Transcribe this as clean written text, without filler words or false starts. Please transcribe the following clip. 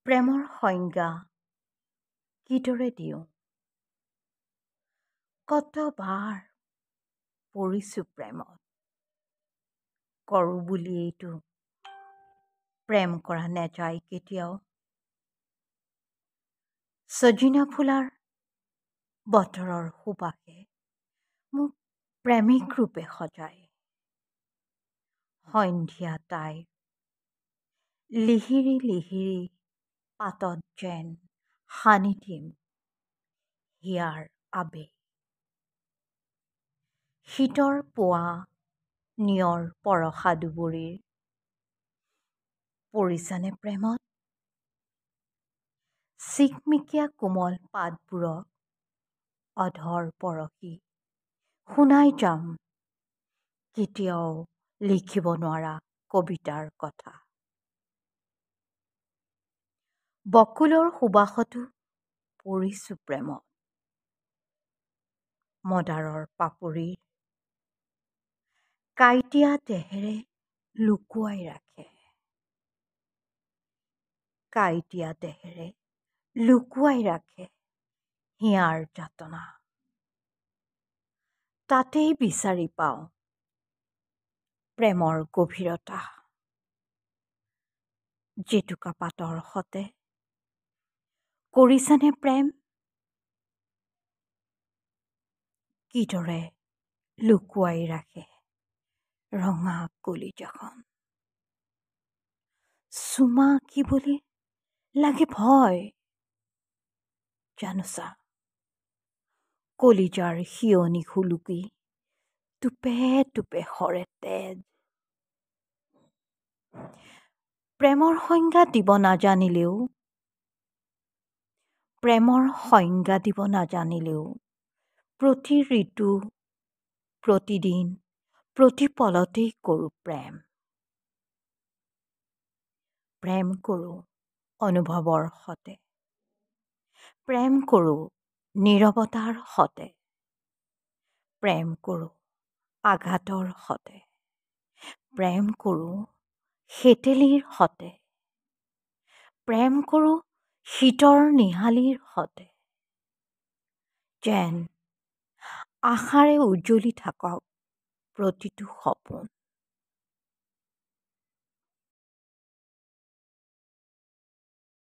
প্ৰেমৰ সংজ্ঞা কিদৰে দিওঁ? কতবাৰ পৰিছো প্ৰেমত, কৰোঁ বুলিয়েইতো প্ৰেম কৰা নেযায় কেতিয়াও। সজিনা ফুলাৰ বতৰৰ সুবাসে মোক প্ৰেমিক ৰূপে সজায়। সন্ধিয়া তাইৰ লিহিৰি লিহিৰি পাতত যেন সানি দিম হিয়াৰ আবেগ। শীতৰ পুৱা নিয়ৰ পৰশা দুবৰিৰ পৰিছানে প্ৰেমত? চিকমিকিয়া কোমল পাতবোৰক অধৰ পৰশি শুনাই যাম কেতিয়াও লিখিব নোৱাৰা কবিতাৰ কথা। বকুলৰ সুবাসতো পৰিছো প্ৰেমত, মদাৰৰ পাপৰিৰ কাঁইটীয়া দেহেৰে লুকুৱাই ৰাখে। কাঁইটীয়া দেহেৰে লুকুৱাই ৰাখে হিয়াৰ যাতনা। তাতেই বিচাৰি পাওঁ প্ৰেমৰ গভীৰতা। জেতুকা পাতৰ সতে কৰিছানে প্ৰেম? কিদৰে লুকুৱাই ৰাখে ৰঙা কলিজাখন। চুমা আঁকিবলৈ লাগে ভয় জানোচা, কলিজাৰ শিয়নি খুলুকি টোপে টোপে সৰে তেজ। প্ৰেমৰ সংজ্ঞা দিব নাজানিলেও প্ৰতি ঋতু প্ৰতিদিন প্ৰতি পলতেই কৰোঁ প্ৰেম। প্ৰেম কৰোঁ অনুভৱৰ সতে, প্ৰেম কৰোঁ নীৰৱতাৰ সতে, প্ৰেম কৰোঁ আঘাতৰ সতে, প্ৰেম কৰোঁ সেতেলিৰ সতে, প্ৰেম কৰোঁ শীতৰ নিহালিৰ সতে। যেন আশাৰে উজ্জ্বলি থাকক প্ৰতিটো সপোন।